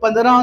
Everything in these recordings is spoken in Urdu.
15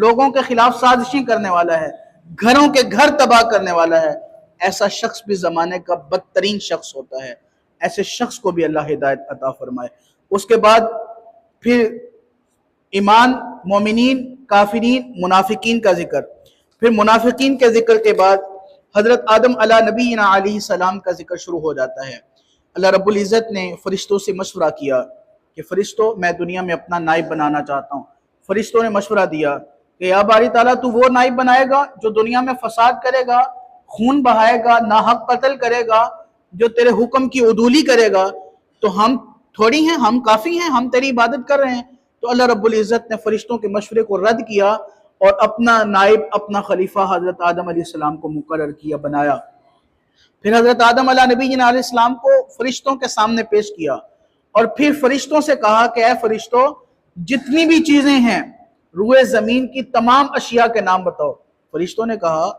لوگوں کے خلاف سازشیں کرنے والا ہے، گھروں کے گھر تباہ کرنے والا ہے، ایسا شخص بھی زمانے کا بدترین شخص ہوتا ہے۔ ایسے شخص کو بھی اللہ ہدایت عطا فرمائے۔ اس کے بعد پھر ایمان، مومنین، کافرین، منافقین کا ذکر۔ پھر منافقین کے ذکر کے بعد حضرت آدم علیہ نبینا علیہ السلام کا ذکر شروع ہو جاتا ہے۔ اللہ رب العزت نے فرشتوں سے مشورہ کیا کہ فرشتوں میں دنیا میں اپنا نائب بنانا چاہتا ہوں۔ فرشتوں نے مشورہ دیا کہ یا باری تعالیٰ تو وہ نائب بنائے گا جو دنیا میں فساد کرے گا، خون بہائے گا، ناحق قتل کرے گا، جو تیرے حکم کی عدولی کرے گا، تو ہم تھوڑی ہیں، ہم کافی ہیں، ہم تیری عبادت کر رہے ہیں۔ تو اللہ رب العزت نے فرشتوں کے مشورے کو رد کیا اور اپنا نائب، اپنا خلیفہ حضرت آدم علیہ السلام کو مقرر کیا، بنایا۔ پھر حضرت آدم علیہ نبینا علیہ السلام کو فرشتوں کے سامنے پیش کیا اور پھر فرشتوں سے کہا کہ اے فرشتوں، جتنی بھی چیزیں ہیں روئے زمین کی تمام اشیاء کے نام بتاؤ۔ فرشتوں نے کہا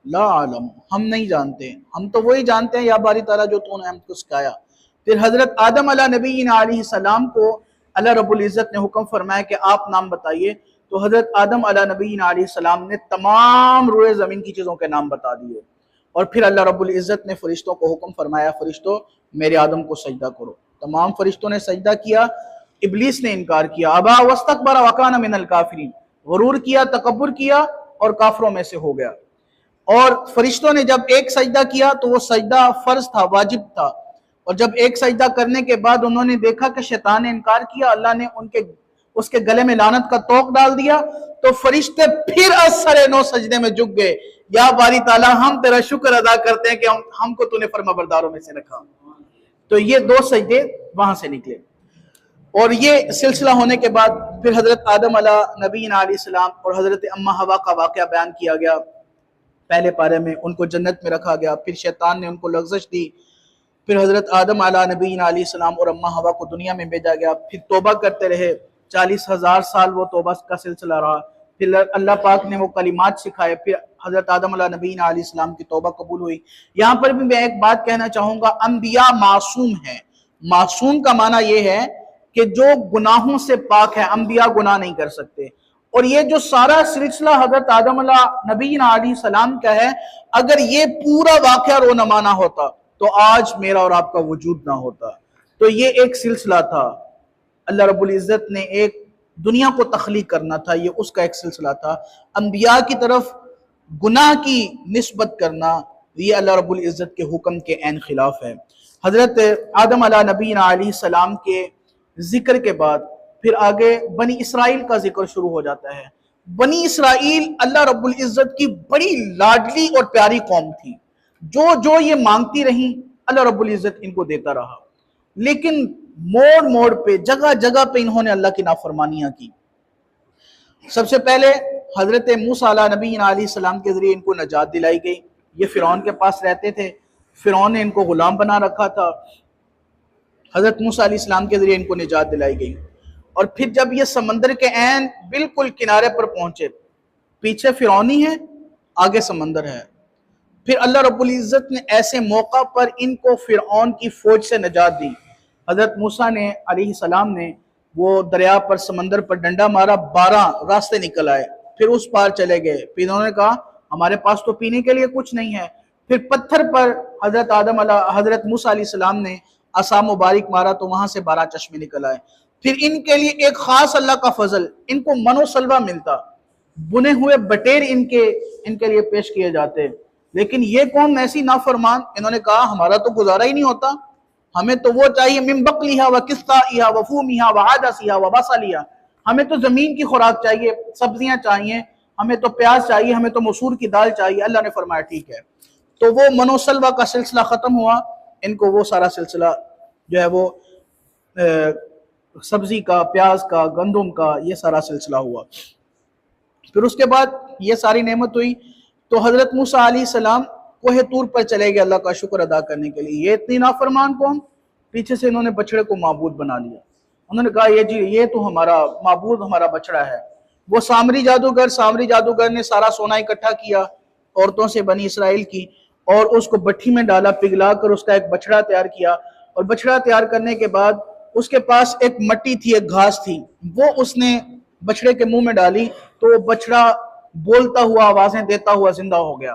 لا عالم، ہم نہیں جانتے، ہم تو وہی جانتے ہیں یا باری تعالیٰ جو تو نے ہم کو سکھایا۔ پھر حضرت آدم علیہ نبینا علیہ السلام کو اللہ رب العزت نے حکم فرمایا کہ آپ نام بتائیے، تو حضرت آدم علیہ نبینا علیہ السلام نے تمام روئے زمین کی چیزوں کے نام بتا دیے۔ اور پھر اللہ رب العزت نے فرشتوں کو حکم فرمایا فرشتوں میرے آدم کو سجدہ کرو۔ تمام فرشتوں نے سجدہ کیا، ابلیس نے انکار کیا، ابا واستکبر وکان من الکافرین، غرور کیا، تکبر کیا اور کافروں میں سے ہو گیا۔ اور فرشتوں نے جب ایک سجدہ کیا تو وہ سجدہ فرض تھا، واجب تھا، اور جب ایک سجدہ کرنے کے بعد انہوں نے دیکھا کہ شیطان نے انکار کیا، اللہ نے اس کے گلے میں لعنت کا توق ڈال دیا، تو فرشتے پھر اثر نو سجدے میں جھک گئے، یا باری تعالیٰ ہم تیرا شکر ادا کرتے ہیں کہ ہم کو تو نے فرما برداروں میں سے رکھا۔ تو یہ دو سجدے وہاں سے نکلے، اور یہ سلسلہ ہونے کے بعد پھر حضرت آدم علیہ نبینا علیہ السلام اور حضرت اماں حوا کا واقعہ بیان کیا گیا۔ پہلے پارے میں ان کو جنت میں رکھا گیا، پھر شیطان نے ان کو لغزش دی، پھر حضرت آدم علیہ نبینا علیہ السلام اور اماں حوا کو دنیا میں بھیجا گیا، پھر توبہ کرتے رہے، 40,000 سال وہ توبہ کا سلسلہ رہا، پھر اللہ پاک نے وہ کلمات سکھائے، پھر حضرت آدم علیہ نبینا علیہ السلام کی توبہ قبول ہوئی۔ یہاں پر بھی میں ایک بات کہنا چاہوں گا، انبیاء معصوم ہیں۔ معصوم کا معنی یہ ہے کہ جو گناہوں سے پاک ہے، انبیاء گناہ نہیں کر سکتے۔ اور یہ جو سارا سلسلہ حضرت آدم علیہ نبینا علیہ السلام کا ہے، اگر یہ پورا واقعہ رونما نہ ہوتا تو آج میرا اور آپ کا وجود نہ ہوتا۔ تو یہ ایک سلسلہ تھا، اللہ رب العزت نے ایک دنیا کو تخلیق کرنا تھا، یہ اس کا ایک سلسلہ تھا۔ انبیاء کی طرف گناہ کی نسبت کرنا یہ اللہ رب العزت کے حکم کے عین خلاف ہے۔ حضرت آدم علیہ نبینا علیہ السلام کے ذکر کے بعد پھر آگے بنی اسرائیل کا ذکر شروع ہو جاتا ہے۔ بنی اسرائیل اللہ رب العزت کی بڑی لاڈلی اور پیاری قوم تھی، جو یہ مانگتی رہیں اللہ رب العزت ان کو دیتا رہا، لیکن موڑ موڑ پہ، جگہ جگہ پہ انہوں نے اللہ کی نافرمانیاں کی۔ سب سے پہلے حضرت موسیٰ علیہ نبینا علیہ السلام کے ذریعے ان کو نجات دلائی گئی۔ یہ فرعون کے پاس رہتے تھے، فرعون نے ان کو غلام بنا رکھا تھا، حضرت موسیٰ علیہ السلام کے ذریعے ان کو نجات دلائی گئی۔ اور پھر جب یہ سمندر کے عین بالکل کنارے پر پہنچے، پیچھے فرعونی ہے، آگے سمندر ہے، پھر اللہ رب العزت نے ایسے موقع پر ان کو فرعون کی فوج سے نجات دی۔ حضرت موسیٰ نے علیہ السلام نے وہ دریا پر، سمندر پر ڈنڈا مارا، 12 راستے نکل آئے، پھر اس پار چلے گئے۔ پھر انہوں نے کہا ہمارے پاس تو پینے کے لیے کچھ نہیں ہے، پھر پتھر پر حضرت موسیٰ علیہ السلام نے عصا مبارک مارا تو وہاں سے 12 چشمے نکل آئے۔ پھر ان کے لیے ایک خاص اللہ کا فضل، ان کو من و سلوہ ملتا، بنے ہوئے بٹیر ان کے لیے پیش کیے جاتے، لیکن یہ قوم ایسی نافرمان، انہوں نے کہا ہمارا تو گزارا ہی نہیں ہوتا، ہمیں تو وہ چاہیے من بقلیہا و قسطائہا و فومیہا و عدسیہا و بصلیہا، ہمیں تو زمین کی خوراک چاہیے، سبزیاں چاہیے، ہمیں تو پیاز چاہیے، ہمیں تو مسور کی دال چاہیے۔ اللہ نے فرمایا ٹھیک ہے۔ تو وہ من و سلوہ کا سلسلہ ختم ہوا، ان کو وہ سارا سلسلہ جو ہے وہ سبزی کا، پیاز کا، گندم کا، یہ سارا سلسلہ ہوا۔ پھر اس کے بعد یہ ساری نعمت ہوئی تو حضرت موسیٰ علیہ السلام کوہ طور پر چلے گئے اللہ کا شکر ادا کرنے کے لیے۔ یہ اتنی نافرمان قوم، پیچھے سے انہوں نے بچڑے کو معبود بنا لیا۔ انہوں نے کہا یہ تو ہمارا معبود، ہمارا بچڑا ہے۔ وہ سامری جادوگر نے سارا سونا اکٹھا کیا عورتوں سے بنی اسرائیل کی، اور اس کو بٹھی میں ڈالا، پگھلا کر اس کا ایک بچڑا تیار کیا، اور بچڑا تیار کرنے کے بعد اس کے پاس ایک مٹی تھی، ایک گھاس تھی، وہ اس نے بچڑے کے منہ میں ڈالی تو وہ بچڑا بولتا ہوا آوازیں دیتا ہوا زندہ ہو گیا۔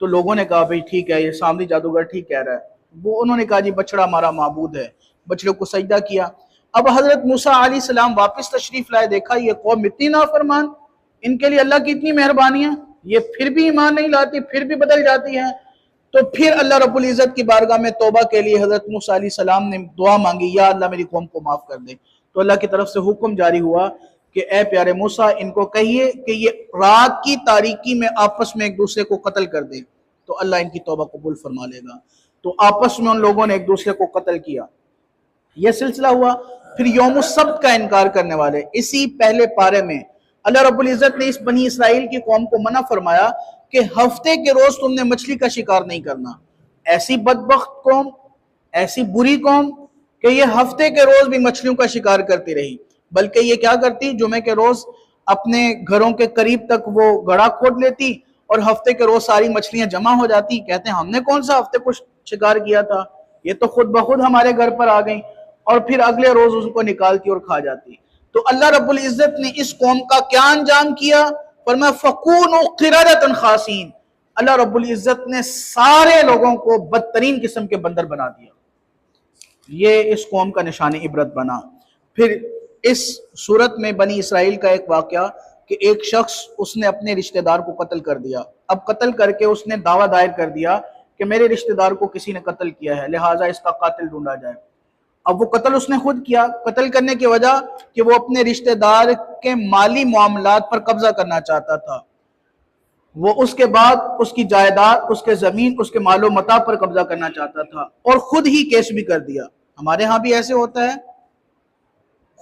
تو لوگوں نے کہا بھئی ٹھیک ہے، یہ سامری جادوگر ٹھیک کہہ رہا ہے۔ انہوں نے کہا جی بچڑا ہمارا معبود ہے، بچڑے کو سجدہ کیا۔ اب حضرت موسیٰ علیہ السلام واپس تشریف لائے، دیکھا یہ قوم اتنی نافرمان، ان کے لیے اللہ کی اتنی مہربانی ہے، یہ پھر بھی ایمان نہیں لاتی، پھر بھی بدل جاتی ہے۔ تو پھر اللہ رب العزت کی بارگاہ میں توبہ کے لیے حضرت موسیٰ علیہ السلام نے دعا مانگی، یا اللہ میری قوم کو معاف کر دے۔ تو اللہ کی طرف سے حکم جاری ہوا کہ اے پیارے موسیٰ ان کو کہیے کہ یہ رات کی تاریکی میں آپس میں ایک دوسرے کو قتل کر دے تو اللہ ان کی توبہ قبول فرما لے گا۔ تو آپس میں ان لوگوں نے ایک دوسرے کو قتل کیا، یہ سلسلہ ہوا۔ پھر یوم السبت کا انکار کرنے والے، اسی پہلے پارے میں اللہ رب العزت نے اس بنی اسرائیل کی قوم کو منع فرمایا کہ ہفتے کے روز تم نے مچھلی کا شکار نہیں کرنا۔ ایسی بدبخت قوم، ایسی بری قوم کہ یہ ہفتے کے روز بھی مچھلیوں کا شکار کرتی رہی، بلکہ یہ کیا کرتی، جمعے کے روز اپنے گھروں کے قریب تک وہ گڑھا کھود لیتی اور ہفتے کے روز ساری مچھلیاں جمع ہو جاتی، کہتے ہیں ہم نے کون سا ہفتے کو شکار کیا تھا، یہ تو خود بخود ہمارے گھر پر آ گئیں، اور پھر اگلے روز اس کو نکالتی اور کھا جاتی۔ تو اللہ رب العزت نے اس قوم کا کیا انجام کیا؟ فرمایا فَكُونُوا قِرَدَةً خَاسِئِينَ، اللہ رب العزت نے سارے لوگوں کو بدترین قسم کے بندر بنا دیا۔ یہ اس قوم کا نشان عبرت بنا۔ پھر اس صورت میں بنی اسرائیل کا ایک واقعہ کہ ایک شخص اس نے اپنے رشتہ دار کو قتل کر دیا۔ اب قتل کر کے اس نے دعویٰ دائر کر دیا کہ میرے رشتہ دار کو کسی نے قتل کیا ہے، لہٰذا اس کا قاتل ڈھونڈا جائے۔ اب وہ قتل اس نے خود کیا، قتل کرنے کی وجہ کہ وہ اپنے رشتہ دار کے مالی معاملات پر قبضہ کرنا چاہتا تھا، وہ اس کے بعد اس کی جائیداد، اس کے زمین، اس کے مال و متاع پر قبضہ کرنا چاہتا تھا، اور خود ہی کیس بھی کر دیا۔ ہمارے ہاں بھی ایسے ہوتا ہے،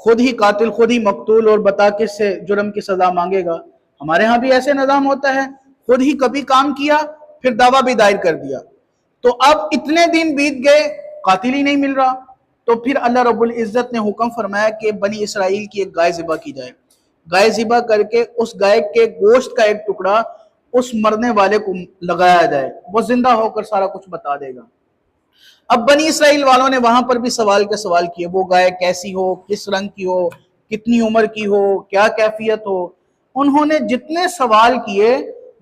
خود ہی قاتل، خود ہی مقتول، اور بتا کس سے جرم کی سزا مانگے گا۔ ہمارے ہاں بھی ایسے نظام ہوتا ہے، خود ہی کبھی کام کیا پھر دعویٰ بھی دائر کر دیا۔ تو اب اتنے دن بیت گئے، قاتل ہی نہیں مل رہا، تو پھر اللہ رب العزت نے حکم فرمایا کہ بنی اسرائیل کی ایک گائے ذبح کی جائے۔ گائے ذبح کر کے اس گائے کے گوشت کا ایک ٹکڑا اس مرنے والے کو لگایا جائے، وہ زندہ ہو کر سارا کچھ بتا دے گا۔ اب بنی اسرائیل والوں نے وہاں پر بھی سوال کے سوال کیے، وہ گائے کیسی ہو، کس رنگ کی ہو، کتنی عمر کی ہو، کیا کیفیت ہو۔ انہوں نے جتنے سوال کیے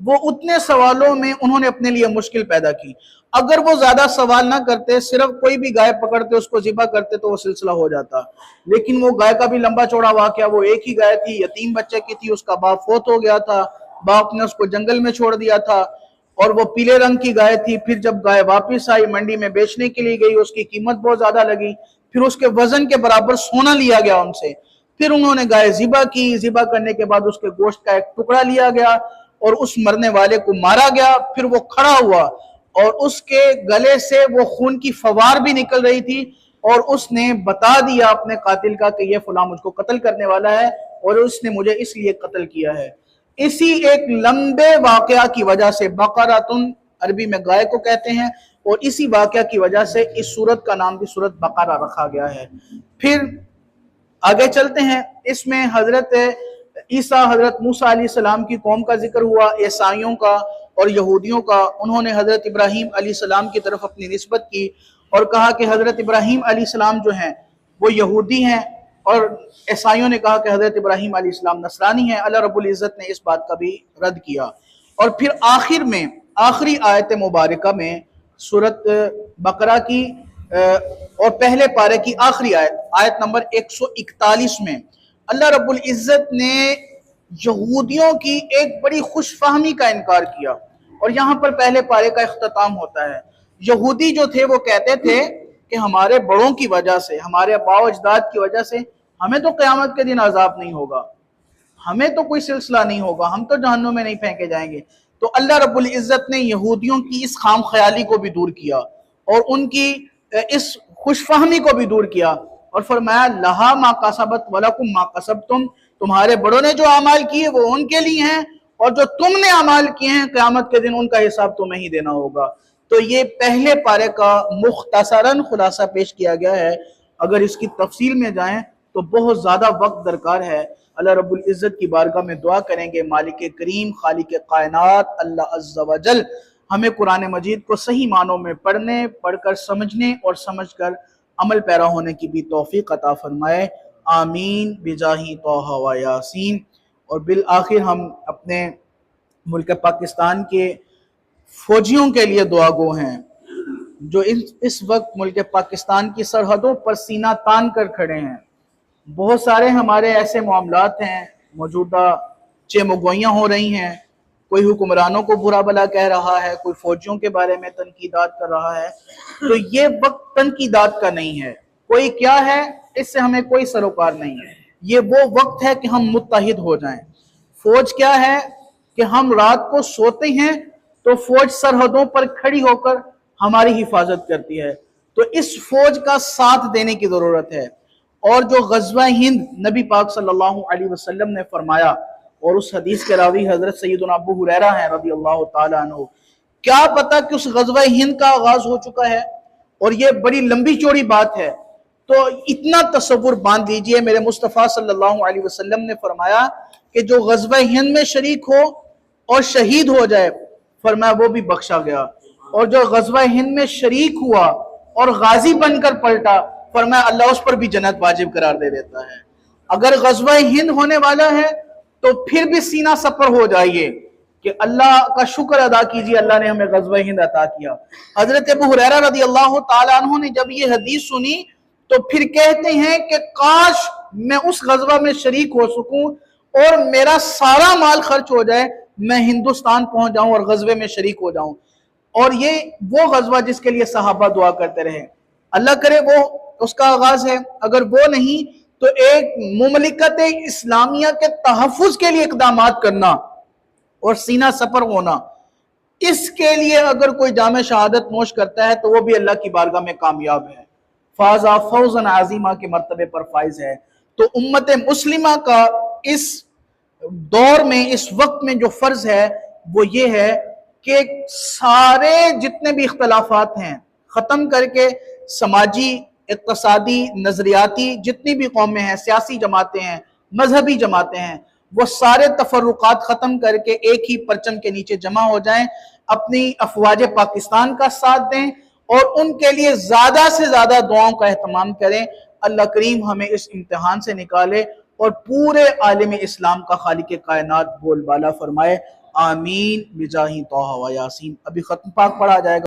وہ اتنے سوالوں میں انہوں نے اپنے لیے مشکل پیدا کی۔ اگر وہ زیادہ سوال نہ کرتے، صرف کوئی بھی گائے پکڑتے اس کو ذبح کرتے تو وہ سلسلہ ہو جاتا، لیکن وہ گائے کا بھی لمبا چوڑا واقعہ، وہ ایک ہی گائے تھی، یتیم بچے کی تھی، اس کا باپ فوت ہو گیا تھا، باپ نے اس کو جنگل میں چھوڑ دیا تھا، اور وہ پیلے رنگ کی گائے تھی۔ پھر جب گائے واپس آئی، منڈی میں بیچنے کے لیے گئی، اس کی قیمت بہت زیادہ لگی، پھر اس کے وزن کے برابر سونا لیا گیا ان سے۔ پھر انہوں نے گائے ذبح کی، ذبح کرنے کے بعد اس کے گوشت کا ایک ٹکڑا لیا گیا اور اس مرنے والے کو مارا گیا۔ پھر وہ کھڑا ہوا اور اس کے گلے سے وہ خون کی فوار بھی نکل رہی تھی، اور اس نے بتا دیا اپنے قاتل کا کہ یہ فلاں مجھ کو قتل کرنے والا ہے اور اس نے مجھے اس لیے قتل کیا ہے۔ اسی ایک لمبے واقعہ کی وجہ سے، بقرۃ عربی میں گائے کو کہتے ہیں، اور اسی واقعہ کی وجہ سے اس سورت کا نام بھی سورت بقرہ رکھا گیا ہے۔ پھر آگے چلتے ہیں، اس میں حضرت عیسیٰ، حضرت موسیٰ علیہ السلام کی قوم کا ذکر ہوا، عیسائیوں کا اور یہودیوں کا۔ انہوں نے حضرت ابراہیم علیہ السلام کی طرف اپنی نسبت کی اور کہا کہ حضرت ابراہیم علیہ السلام جو ہیں وہ یہودی ہیں، اور عیسائیوں نے کہا کہ حضرت ابراہیم علیہ السلام نصرانی ہیں۔ اللہ رب العزت نے اس بات کا بھی رد کیا۔ اور پھر آخر میں، آخری آیت مبارکہ میں سورت بقرہ کی اور پہلے پارے کی آخری آیت، آیت نمبر 141 میں اللہ رب العزت نے یہودیوں کی ایک بڑی خوش فہمی کا انکار کیا، اور یہاں پر پہلے پارے کا اختتام ہوتا ہے۔ یہودی جو تھے وہ کہتے تھے کہ ہمارے بڑوں کی وجہ سے، ہمارے آباء و اجداد کی وجہ سے ہمیں تو قیامت کے دن عذاب نہیں ہوگا، ہمیں تو کوئی سلسلہ نہیں ہوگا، ہم تو جہنم میں نہیں پھینکے جائیں گے۔ تو اللہ رب العزت نے یہودیوں کی اس خام خیالی کو بھی دور کیا اور ان کی اس خوش فہمی کو بھی دور کیا، اور فرمایا لہا ما کسبت ولکم ما کسبتم، تمہارے بڑوں نے جو اعمال کیے وہ ان کے لیے ہیں، اور جو تم نے اعمال کیے ہیں قیامت کے دن ان کا حساب تمہیں ہی دینا ہوگا۔ تو یہ پہلے پارے کا مختصراً خلاصہ پیش کیا گیا ہے۔ اگر اس کی تفصیل میں جائیں تو بہت زیادہ وقت درکار ہے۔ اللہ رب العزت کی بارگاہ میں دعا کریں گے مالک کریم، خالق کائنات اللہ عز و جل ہمیں قرآن مجید کو صحیح معنوں میں پڑھنے، پڑھ کر سمجھنے اور سمجھ کر عمل پیرا ہونے کی بھی توفیق عطا فرمائے۔ آمین بجاہ طہ و یاسین۔ اور بالآخر ہم اپنے ملک پاکستان کے فوجیوں کے لیے دعا گو ہیں جو اس وقت ملک پاکستان کی سرحدوں پر سینہ تان کر کھڑے ہیں۔ بہت سارے ہمارے ایسے معاملات ہیں، موجودہ چیمگوئیاں ہو رہی ہیں، کوئی حکمرانوں کو برا بلا کہہ رہا ہے، کوئی فوجیوں کے بارے میں تنقیدات کر رہا ہے، تو یہ وقت تنقیدات کا نہیں ہے۔ کوئی کیا ہے اس سے ہمیں کوئی سروکار نہیں ہے، یہ وہ وقت ہے کہ ہم متحد ہو جائیں۔ فوج کیا ہے کہ ہم رات کو سوتے ہیں تو فوج سرحدوں پر کھڑی ہو کر ہماری حفاظت کرتی ہے، تو اس فوج کا ساتھ دینے کی ضرورت ہے۔ اور جو غزوہ ہند نبی پاک صلی اللہ علیہ وسلم نے فرمایا، اور اس حدیث کے راوی حضرت سیدنا ابو ہریرہ ہیں رضی اللہ تعالیٰ عنہ، کیا پتا کہ اس غزوہ ہند کا آغاز ہو چکا ہے، اور یہ بڑی لمبی چوڑی بات ہے، تو اتنا تصور باندھ لیجئے میرے مصطفیٰ صلی اللہ علیہ وسلم نے فرمایا کہ جو غزوہ ہند میں شریک ہو اور شہید ہو جائے، فرمایا وہ بھی بخشا گیا، اور جو غزوہ ہند میں شریک ہوا اور غازی بن کر پلٹا، فرمایا اللہ اس پر بھی جنت واجب قرار دے دیتا ہے۔ اگر غزوہ ہند ہونے والا ہے تو پھر بھی سینہ سپر ہو جائیے کہ اللہ کا شکر ادا کیجئے، اللہ نے ہمیں غزوہ ہند عطا کیا۔ حضرت ابو ہریرہ رضی اللہ تعالیٰ عنہ نے جب یہ حدیث سنی تو پھر کہتے ہیں کہ کاش میں اس غزوہ میں شریک ہو سکوں اور میرا سارا مال خرچ ہو جائے، میں ہندوستان پہنچ جاؤں اور غزوے میں شریک ہو جاؤں۔ اور یہ وہ غزوہ جس کے لیے صحابہ دعا کرتے رہے، اللہ کرے وہ اس کا آغاز ہے، اگر وہ نہیں تو ایک مملکت اسلامیہ کے تحفظ کے لیے اقدامات کرنا اور سینہ سپر ہونا، اس کے لیے اگر کوئی جامع شہادت نوش کرتا ہے تو وہ بھی اللہ کی بارگاہ میں کامیاب ہے، فازا فوزا عظیمہ کے مرتبے پر فائز ہے۔ تو امت مسلمہ کا اس دور میں، اس وقت میں جو فرض ہے وہ یہ ہے کہ سارے جتنے بھی اختلافات ہیں ختم کر کے سماجی، اقتصادی، نظریاتی جتنی بھی قومیں ہیں، سیاسی جماعتیں ہیں، مذہبی جماعتیں ہیں، وہ سارے تفرقات ختم کر کے ایک ہی پرچم کے نیچے جمع ہو جائیں، اپنی افواج پاکستان کا ساتھ دیں اور ان کے لیے زیادہ سے زیادہ دعاؤں کا اہتمام کریں۔ اللہ کریم ہمیں اس امتحان سے نکالے اور پورے عالم اسلام کا خالق کائنات بول بالا فرمائے، آمین بجاہ طہ و یاسین۔ ابھی ختم پاک پڑھا جائے گا۔